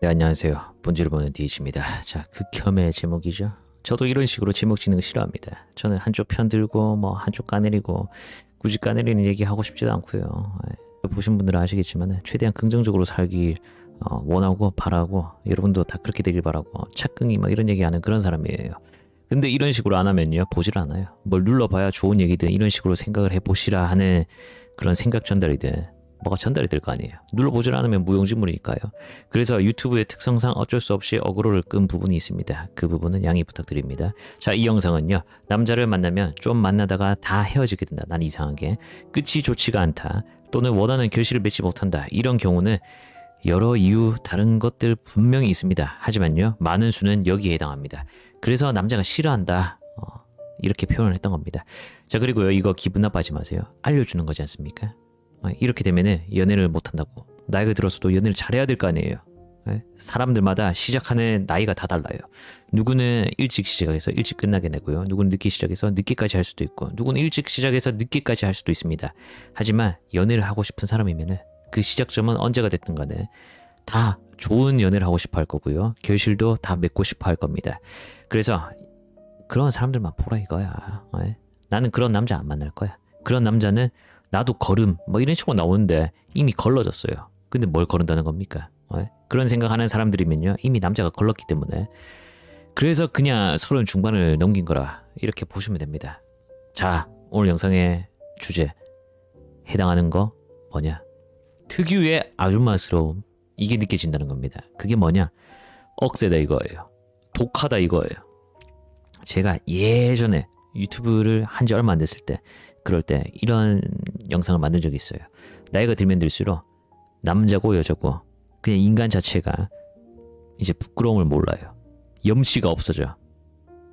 네, 안녕하세요. 본지를 보는 DH입니다. 자, 극혐의 제목이죠. 저도 이런 식으로 제목 짓는 거 싫어합니다. 저는 한쪽 편 들고 뭐 한쪽 까내리고 굳이 까내리는 얘기 하고 싶지도 않고요. 보신 분들은 아시겠지만 최대한 긍정적으로 살길 원하고 바라고 여러분도 다 그렇게 되길 바라고 착긍이 막 이런 얘기하는 그런 사람이에요. 근데 이런 식으로 안 하면요 보질 않아요. 뭘 눌러봐야 좋은 얘기든 이런 식으로 생각을 해보시라 하는 그런 생각 전달이든 뭐가 전달이 될 거 아니에요. 눌러보질 않으면 무용지물이니까요. 그래서 유튜브의 특성상 어쩔 수 없이 어그로를 끈 부분이 있습니다. 그 부분은 양해 부탁드립니다. 자, 이 영상은요. 남자를 만나면 좀 만나다가 다 헤어지게 된다. 난 이상하게. 끝이 좋지가 않다. 또는 원하는 결실을 맺지 못한다. 이런 경우는 여러 이유 다른 것들 분명히 있습니다. 하지만요. 많은 수는 여기에 해당합니다. 그래서 남자가 싫어한다. 이렇게 표현을 했던 겁니다. 자, 그리고요. 이거 기분 나빠하지 마세요. 알려주는 거지 않습니까? 이렇게 되면은 연애를 못한다고. 나이가 들어서도 연애를 잘해야 될 거 아니에요. 사람들마다 시작하는 나이가 다 달라요. 누구는 일찍 시작해서 일찍 끝나게 되고요. 누구는 늦게 시작해서 늦게까지 할 수도 있고, 누구는 일찍 시작해서 늦게까지 할 수도 있습니다. 하지만 연애를 하고 싶은 사람이면은 그 시작점은 언제가 됐든 간에 다 좋은 연애를 하고 싶어 할 거고요. 결실도 다 맺고 싶어 할 겁니다. 그래서 그런 사람들만 보라 이거야. 나는 그런 남자 안 만날 거야. 그런 남자는 나도 걸음 뭐 이런 식으로 나오는데 이미 걸러졌어요. 근데 뭘 거른다는 겁니까? 그런 생각하는 사람들이면요 이미 남자가 걸렀기 때문에. 그래서 그냥 30 중반을 넘긴 거라 이렇게 보시면 됩니다. 자, 오늘 영상의 주제 해당하는 거 뭐냐? 특유의 아줌마스러움, 이게 느껴진다는 겁니다. 그게 뭐냐? 억세다 이거예요. 독하다 이거예요. 제가 예전에 유튜브를 한 지 얼마 안 됐을 때, 그럴 때 이런 영상을 만든 적이 있어요. 나이가 들면 들수록 남자고 여자고 그냥 인간 자체가 이제 부끄러움을 몰라요. 염치가 없어져.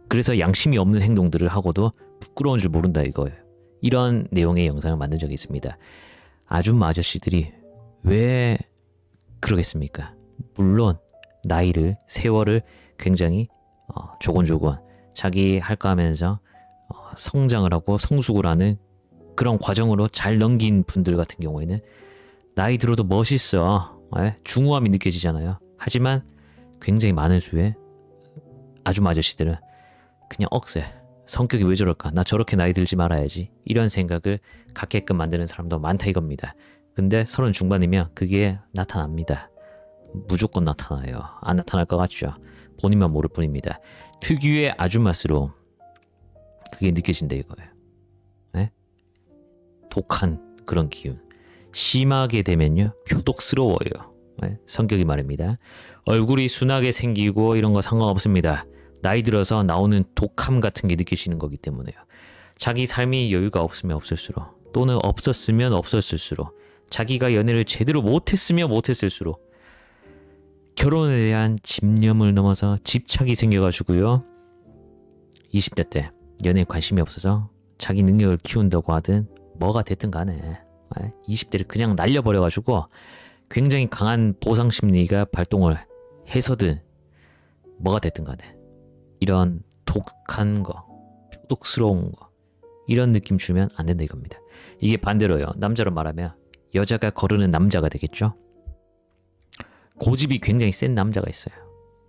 그래서 양심이 없는 행동들을 하고도 부끄러운 줄 모른다 이거예요. 이런 내용의 영상을 만든 적이 있습니다. 아줌마 아저씨들이 왜 그러겠습니까? 물론 나이를, 세월을 굉장히 조곤조곤 자기 할까 하면서 성장을 하고 성숙을 하는 그런 과정으로 잘 넘긴 분들 같은 경우에는 나이 들어도 멋있어. 중후함이 느껴지잖아요. 하지만 굉장히 많은 수의 아줌마 아저씨들은 그냥 억세. 성격이 왜 저럴까? 나 저렇게 나이 들지 말아야지. 이런 생각을 갖게끔 만드는 사람도 많다 이겁니다. 근데 30 중반이면 그게 나타납니다. 무조건 나타나요. 안 나타날 것 같죠? 본인만 모를 뿐입니다. 특유의 아줌마스러움, 그게 느껴진다 이거예요. 독한 그런 기운. 심하게 되면요 표독스러워요. 성격이 말입니다. 얼굴이 순하게 생기고 이런 거 상관없습니다. 나이 들어서 나오는 독함 같은 게 느껴지는 거기 때문에요. 자기 삶이 여유가 없으면 없을수록, 또는 없었으면 없었을수록, 자기가 연애를 제대로 못했으면 못했을수록 결혼에 대한 집념을 넘어서 집착이 생겨가지고요 20대 때 연애에 관심이 없어서 자기 능력을 키운다고 하든 뭐가 됐든 간에 20대를 그냥 날려버려가지고 굉장히 강한 보상심리가 발동을 해서든 뭐가 됐든 간에 이런 독한 거, 표독스러운 거, 이런 느낌 주면 안 된다 이겁니다. 이게 반대로요. 남자로 말하면 여자가 거르는 남자가 되겠죠. 고집이 굉장히 센 남자가 있어요.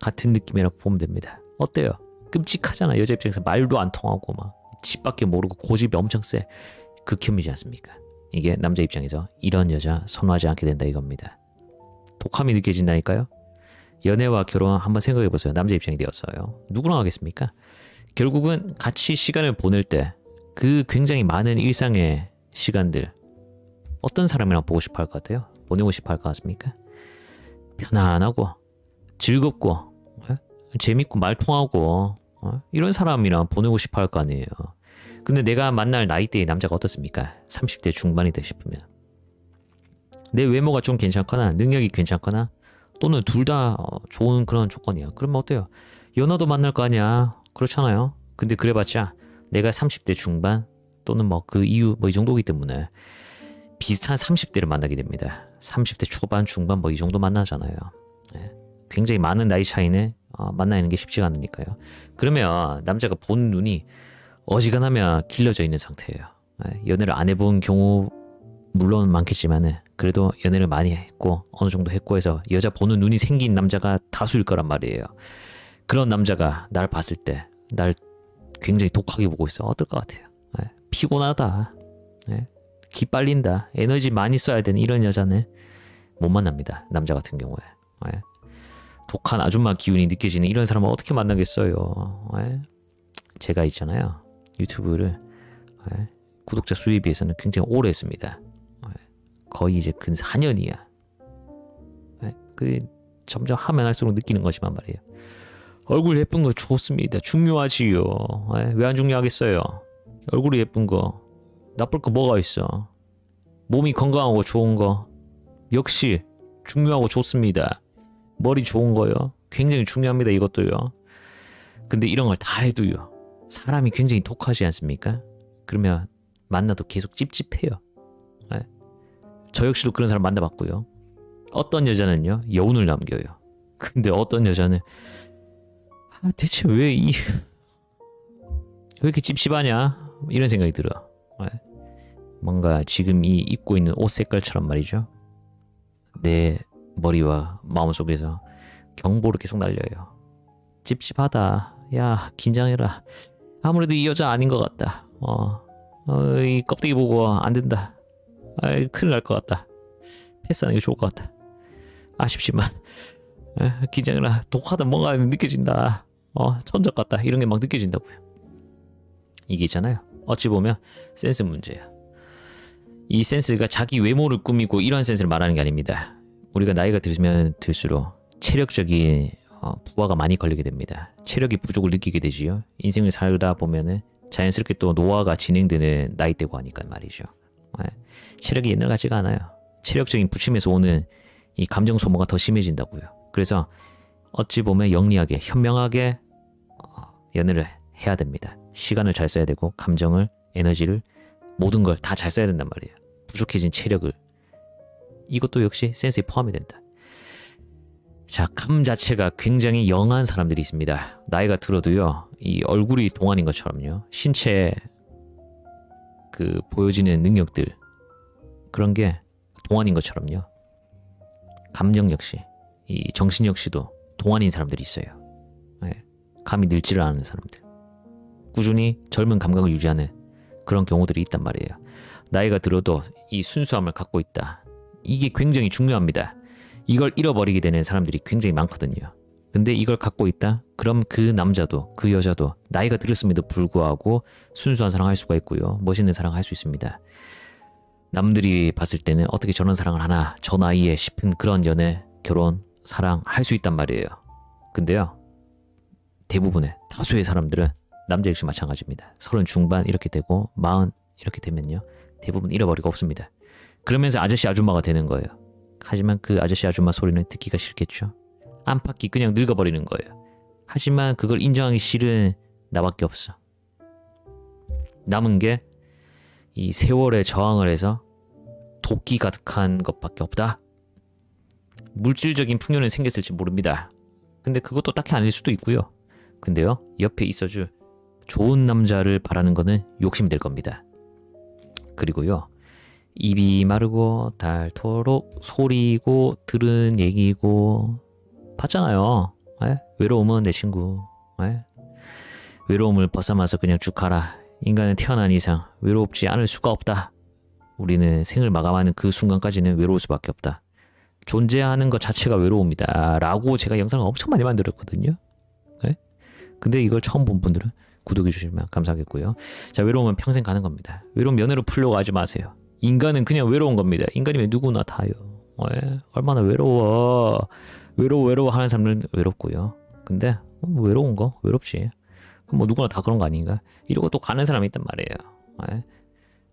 같은 느낌이라고 보면 됩니다. 어때요? 끔찍하잖아. 여자 입장에서 말도 안 통하고 막 집밖에 모르고 고집이 엄청 세. 극혐이지 않습니까? 이게 남자 입장에서 이런 여자 선호하지 않게 된다 이겁니다. 독함이 느껴진다니까요. 연애와 결혼 한번 생각해보세요. 남자 입장이 되어서요. 누구랑 하겠습니까? 결국은 같이 시간을 보낼 때 그 굉장히 많은 일상의 시간들 어떤 사람이랑 보고 싶어 할 것 같아요? 보내고 싶어 할 것 같습니까? 편안하고 즐겁고 재밌고 말통하고 이런 사람이랑 보내고 싶어 할 거 아니에요. 근데 내가 만날 나이대의 남자가 어떻습니까? 30대 중반이다 싶으면 내 외모가 좀 괜찮거나 능력이 괜찮거나 또는 둘 다 좋은 그런 조건이야. 그러면 어때요? 연하도 만날 거 아니야. 그렇잖아요. 근데 그래봤자 내가 30대 중반 또는 뭐 그 이후 뭐 이 정도이기 때문에 비슷한 30대를 만나게 됩니다. 30대 초반 중반 뭐 이 정도 만나잖아요. 굉장히 많은 나이 차이는 만나는 게 쉽지가 않으니까요. 그러면 남자가 본 눈이 어지간하면 길러져 있는 상태예요. 연애를 안 해본 경우 물론 많겠지만은 그래도 연애를 많이 했고 어느 정도 했고 해서 여자 보는 눈이 생긴 남자가 다수일 거란 말이에요. 그런 남자가 날 봤을 때 날 굉장히 독하게 보고 있어. 어떨 것 같아요? 예, 피곤하다. 예, 기 빨린다. 에너지 많이 써야 되는 이런 여자는 못 만납니다. 남자 같은 경우에. 예, 독한 아줌마 기운이 느껴지는 이런 사람을 어떻게 만나겠어요? 예, 제가 있잖아요. 유튜브를 예, 구독자 수에 비해서는 굉장히 오래 했습니다. 예, 거의 이제 근 4년이야. 예, 그 점점 하면 할수록 느끼는 거지만 말이에요. 얼굴 예쁜 거 좋습니다. 중요하지요. 왜 안 중요하겠어요? 얼굴이 예쁜 거 나쁠 거 뭐가 있어? 몸이 건강하고 좋은 거 역시 중요하고 좋습니다. 머리 좋은 거요. 굉장히 중요합니다. 이것도요. 근데 이런 걸 다 해도요. 사람이 굉장히 독하지 않습니까? 그러면 만나도 계속 찝찝해요. 저 역시도 그런 사람 만나봤고요. 어떤 여자는요. 여운을 남겨요. 근데 어떤 여자는 대체 왜 이렇게 찝찝하냐? 이런 생각이 들어. 뭔가 지금 이 입고 있는 옷 색깔처럼 말이죠. 내 머리와 마음속에서 경보를 계속 날려요. 찝찝하다. 야, 긴장해라. 아무래도 이 여자 아닌 것 같다. 이 껍데기 보고 안 된다. 큰일 날 것 같다. 패스하는 게 좋을 것 같다. 아쉽지만 긴장해라. 독하다. 뭔가 느껴진다. 천적 같다. 이런 게 막 느껴진다고요. 이게 있잖아요. 어찌 보면 센스 문제야. 이 센스가 자기 외모를 꾸미고 이러한 센스를 말하는 게 아닙니다. 우리가 나이가 들면 들수록 체력적인 부하가 많이 걸리게 됩니다. 체력의 부족을 느끼게 되지요. 인생을 살다 보면은 자연스럽게 또 노화가 진행되는 나이대고 하니까 말이죠. 체력이 옛날 같지가 않아요. 체력적인 부침에서 오는 이 감정 소모가 더 심해진다고요. 그래서 어찌 보면 영리하게 현명하게 연애를 해야 됩니다. 시간을 잘 써야 되고 감정을 에너지를 모든 걸 다 잘 써야 된단 말이에요. 부족해진 체력을. 이것도 역시 센스에 포함이 된다. 자, 감 자체가 굉장히 영한 사람들이 있습니다. 나이가 들어도요. 이 얼굴이 동안인 것처럼요. 신체 그 보여지는 능력들 그런 게 동안인 것처럼요. 감정 역시 이 정신 역시도 동안인 사람들이 있어요. 감이 늙지를 않은 사람들. 꾸준히 젊은 감각을 유지하는 그런 경우들이 있단 말이에요. 나이가 들어도 이 순수함을 갖고 있다. 이게 굉장히 중요합니다. 이걸 잃어버리게 되는 사람들이 굉장히 많거든요. 근데 이걸 갖고 있다? 그럼 그 남자도 그 여자도 나이가 들었음에도 불구하고 순수한 사랑을 할 수가 있고요. 멋있는 사랑을 할 수 있습니다. 남들이 봤을 때는 어떻게 저런 사랑을 하나 저 나이에 싶은 그런 연애, 결혼, 사랑 할 수 있단 말이에요. 근데요. 대부분의 다수의 사람들은 남자 역시 마찬가지입니다. 30 중반 이렇게 되고 40 이렇게 되면요. 대부분 잃어버리고 없습니다. 그러면서 아저씨 아줌마가 되는 거예요. 하지만 그 아저씨 아줌마 소리는 듣기가 싫겠죠. 안팎이 그냥 늙어버리는 거예요. 하지만 그걸 인정하기 싫은 나밖에 없어. 남은 게 이 세월에 저항을 해서 도끼 가득한 것밖에 없다. 물질적인 풍요는 생겼을지 모릅니다. 근데 그것도 딱히 아닐 수도 있고요. 근데요. 옆에 있어줄 좋은 남자를 바라는 거는 욕심이 될 겁니다. 그리고요. 입이 마르고 닳도록 소리고 들은 얘기고 봤잖아요. 외로움은 내 친구. 외로움을 벗삼아서 그냥 쭉 가라. 인간은 태어난 이상 외롭지 않을 수가 없다. 우리는 생을 마감하는 그 순간까지는 외로울 수밖에 없다. 존재하는 것 자체가 외로움이다. 라고 제가 영상을 엄청 많이 만들었거든요. 근데 이걸 처음 본 분들은 구독해 주시면 감사하겠고요. 자, 외로움은 평생 가는 겁니다. 외로움 면회로 풀려고 하지 마세요. 인간은 그냥 외로운 겁니다. 인간이면 누구나 다요. 얼마나 외로워 하는 사람들은 외롭고요. 근데 외로운 거 외롭지. 그럼 뭐 누구나 다 그런 거 아닌가? 이러고 또 가는 사람이 있단 말이에요.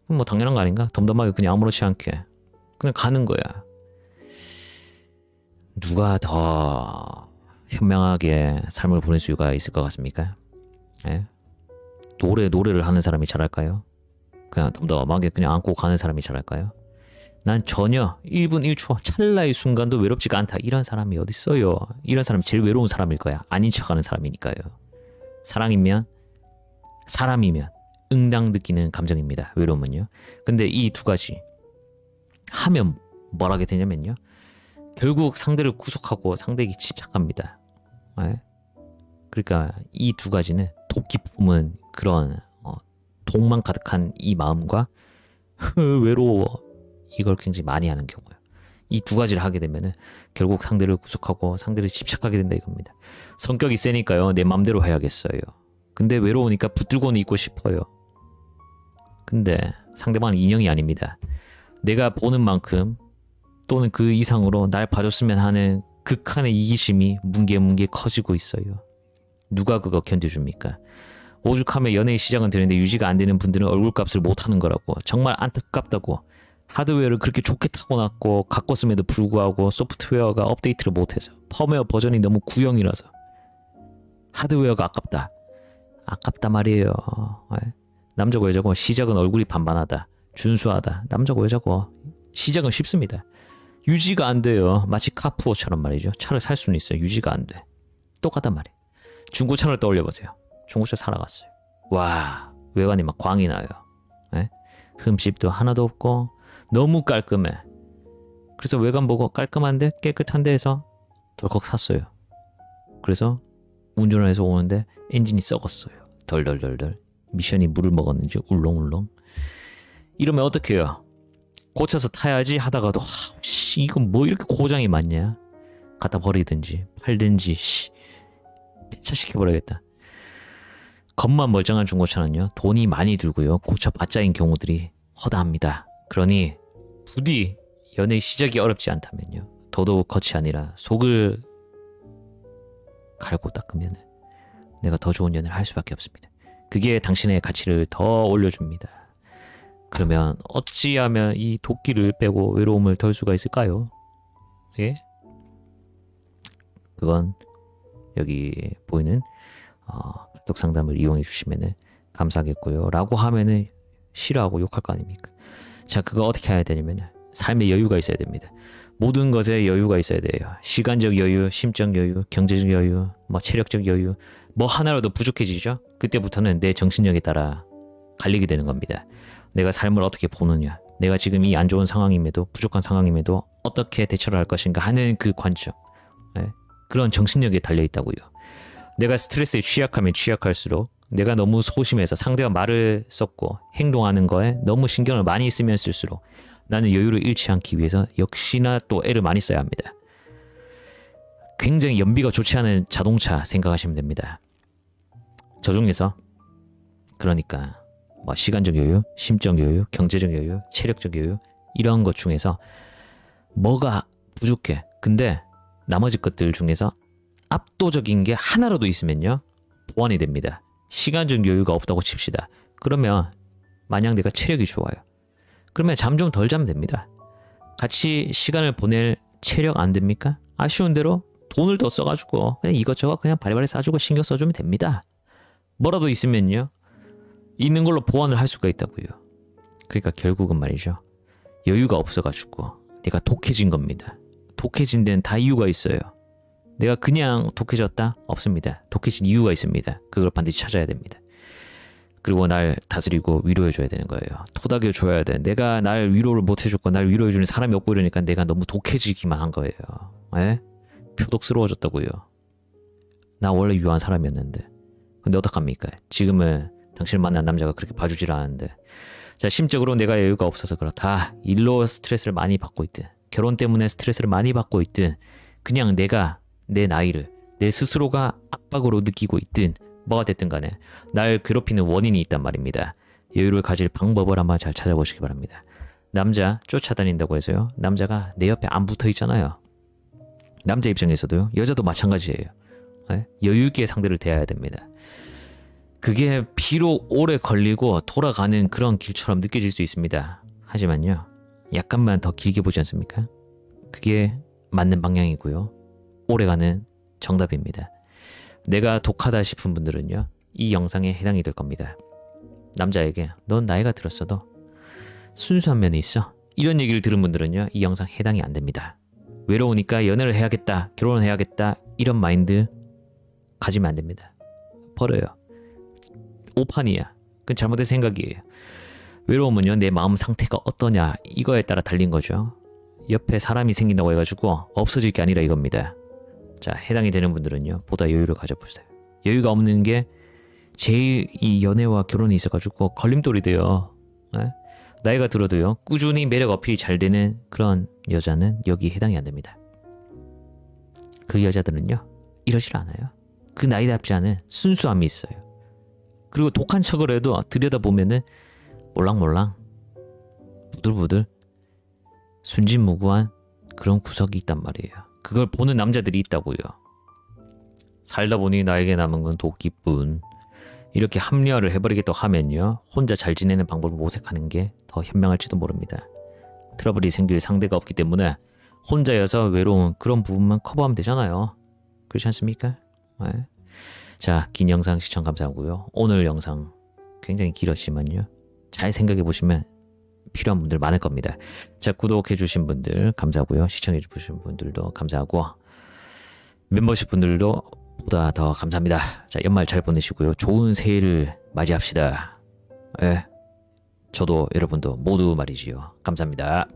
그럼 뭐 당연한 거 아닌가? 덤덤하게 그냥 아무렇지 않게 그냥 가는 거야. 누가 더 현명하게 삶을 보낼 수가 있을 것 같습니까? 노래를 하는 사람이 잘할까요? 그냥 덤덤하게 그냥 안고 가는 사람이 잘할까요? 난 전혀 1분 1초 찰나의 순간도 외롭지가 않다. 이런 사람이 어딨어요. 이런 사람이 제일 외로운 사람일 거야. 아닌 척하는 사람이니까요. 사람이면 응당 느끼는 감정입니다. 외로움은요. 근데 이 두 가지 하면 뭘 하게 되냐면요. 결국 상대를 구속하고 상대에게 집착합니다. 네? 그러니까 이 두 가지는 독기 품은 그런 독만 가득한 이 마음과 외로워 이걸 굉장히 많이 하는 경우예요. 이 두 가지를 하게 되면은 결국 상대를 구속하고 상대를 집착하게 된다 이겁니다. 성격이 세니까요. 내 맘대로 해야겠어요. 근데 외로우니까 붙들고는 있고 싶어요. 근데 상대방은 인형이 아닙니다. 내가 보는 만큼 또는 그 이상으로 날 봐줬으면 하는 극한의 이기심이 뭉게뭉게 커지고 있어요. 누가 그거 견뎌줍니까? 오죽하면 연애의 시작은 되는데 유지가 안 되는 분들은 얼굴값을 못하는 거라고. 정말 안타깝다고. 하드웨어를 그렇게 좋게 타고났고 가꿨음에도 불구하고 소프트웨어가 업데이트를 못해서 펌웨어 버전이 너무 구형이라서 하드웨어가 아깝다. 아깝다 말이에요. 남자고 여자고 시작은 얼굴이 반반하다. 준수하다. 남자고 여자고 시작은 쉽습니다. 유지가 안 돼요. 마치 카푸어처럼 말이죠. 차를 살 수는 있어요. 유지가 안 돼. 똑같단 말이에요. 중고차를 떠올려보세요. 중고차 살아갔어요. 와, 외관이 막 광이 나요. 흠집도 하나도 없고 너무 깔끔해. 그래서 외관 보고 깔끔한데 깨끗한데 해서 덜컥 샀어요. 그래서 운전을 해서 오는데 엔진이 썩었어요. 덜덜덜덜. 미션이 물을 먹었는지 울렁울렁. 이러면 어떡 해요? 고쳐서 타야지 하다가도 이건 뭐 이렇게 고장이 많냐? 갖다 버리든지 팔든지 폐차시켜버려야겠다. 겉만 멀쩡한 중고차는요. 돈이 많이 들고요. 고쳐봤자인 경우들이 허다합니다. 그러니 부디 연애의 시작이 어렵지 않다면요. 더더욱 겉이 아니라 속을 갈고 닦으면 내가 더 좋은 연애를 할 수밖에 없습니다. 그게 당신의 가치를 더 올려줍니다. 그러면 어찌하면 이 도끼를 빼고 외로움을 덜 수가 있을까요? 예? 그건 여기 보이는 카톡 상담을 이용해 주시면 감사하겠고요. 라고 하면은 싫어하고 욕할 거 아닙니까? 자, 그거 어떻게 해야 되냐면 삶에 여유가 있어야 됩니다. 모든 것에 여유가 있어야 돼요. 시간적 여유, 심적 여유, 경제적 여유, 뭐 체력적 여유, 뭐 하나라도 부족해지죠? 그때부터는 내 정신력에 따라 갈리게 되는 겁니다. 내가 삶을 어떻게 보느냐, 내가 지금 이 안 좋은 상황임에도 부족한 상황임에도 어떻게 대처를 할 것인가 하는 그 관점, 그런 정신력에 달려있다고요. 내가 스트레스에 취약하면 취약할수록 내가 너무 소심해서 상대가 말을 섞고 행동하는 거에 너무 신경을 많이 쓰면 쓸수록 나는 여유를 잃지 않기 위해서 역시나 또 애를 많이 써야 합니다. 굉장히 연비가 좋지 않은 자동차 생각하시면 됩니다. 저 중에서 그러니까 뭐 시간적 여유, 심적 여유, 경제적 여유, 체력적 여유 이런 것 중에서 뭐가 부족해. 근데 나머지 것들 중에서 압도적인 게 하나라도 있으면요. 보완이 됩니다. 시간적 여유가 없다고 칩시다. 그러면 만약 내가 체력이 좋아요. 그러면 잠 좀 덜 자면 됩니다. 같이 시간을 보낼 체력 안 됩니까? 아쉬운 대로 돈을 더 써가지고 그냥 이것저것 그냥 바리바리 싸주고 신경 써주면 됩니다. 뭐라도 있으면요. 있는 걸로 보완을 할 수가 있다고요. 그러니까 결국은 말이죠. 여유가 없어가지고 내가 독해진 겁니다. 독해진 데는 다 이유가 있어요. 내가 그냥 독해졌다? 없습니다. 독해진 이유가 있습니다. 그걸 반드시 찾아야 됩니다. 그리고 날 다스리고 위로해줘야 되는 거예요. 토닥여줘야 돼. 내가 날 위로를 못해줬고 날 위로해주는 사람이 없고 이러니까 내가 너무 독해지기만 한 거예요. 에? 표독스러워졌다고요. 나 원래 유한 사람이었는데. 근데 어떡합니까? 지금은 당신을 만난 남자가 그렇게 봐주질 않았는데. 자, 심적으로 내가 여유가 없어서 그렇다. 일로 스트레스를 많이 받고 있든 결혼 때문에 스트레스를 많이 받고 있든 그냥 내가 내 나이를 내 스스로가 압박으로 느끼고 있든 뭐가 됐든 간에 날 괴롭히는 원인이 있단 말입니다. 여유를 가질 방법을 한번 잘 찾아보시기 바랍니다. 남자 쫓아다닌다고 해서요. 남자가 내 옆에 안 붙어 있잖아요. 남자 입장에서도요. 여자도 마찬가지예요. 여유 있게 상대를 대해야 됩니다. 그게 비록 오래 걸리고 돌아가는 그런 길처럼 느껴질 수 있습니다. 하지만요. 약간만 더 길게 보지 않습니까? 그게 맞는 방향이고요. 오래가는 정답입니다. 내가 독하다 싶은 분들은요. 이 영상에 해당이 될 겁니다. 남자에게 넌 나이가 들었어도 순수한 면이 있어. 이런 얘기를 들은 분들은요. 이 영상 해당이 안 됩니다. 외로우니까 연애를 해야겠다. 결혼을 해야겠다. 이런 마인드 가지면 안 됩니다. 버려요. 오판이야. 그건 잘못된 생각이에요. 외로움은요. 내 마음 상태가 어떠냐 이거에 따라 달린 거죠. 옆에 사람이 생긴다고 해가지고 없어질 게 아니라 이겁니다. 자, 해당이 되는 분들은요, 보다 여유를 가져보세요. 여유가 없는 게 제일 이 연애와 결혼이 있어가지고 걸림돌이 돼요. 네? 나이가 들어도요, 꾸준히 매력 어필이 잘 되는 그런 여자는 여기 해당이 안 됩니다. 그 여자들은요, 이러질 않아요. 그 나이답지 않은 순수함이 있어요. 그리고 독한 척을 해도 들여다보면은 몰랑몰랑 부들부들 순진무구한 그런 구석이 있단 말이에요. 그걸 보는 남자들이 있다고요. 살다 보니 나에게 남은 건 도끼뿐. 이렇게 합리화를 해버리겠다고 하면요, 혼자 잘 지내는 방법을 모색하는 게 더 현명할지도 모릅니다. 트러블이 생길 상대가 없기 때문에 혼자여서 외로운 그런 부분만 커버하면 되잖아요. 그렇지 않습니까? 네. 자, 긴 영상 시청 감사하고요. 오늘 영상 굉장히 길었지만요, 잘 생각해 보시면 필요한 분들 많을 겁니다. 자, 구독해 주신 분들 감사하고요. 시청해 주신 분들도 감사하고, 멤버십 분들도 보다 더 감사합니다. 자, 연말 잘 보내시고요. 좋은 새해를 맞이합시다. 예. 저도 여러분도 모두 말이지요. 감사합니다.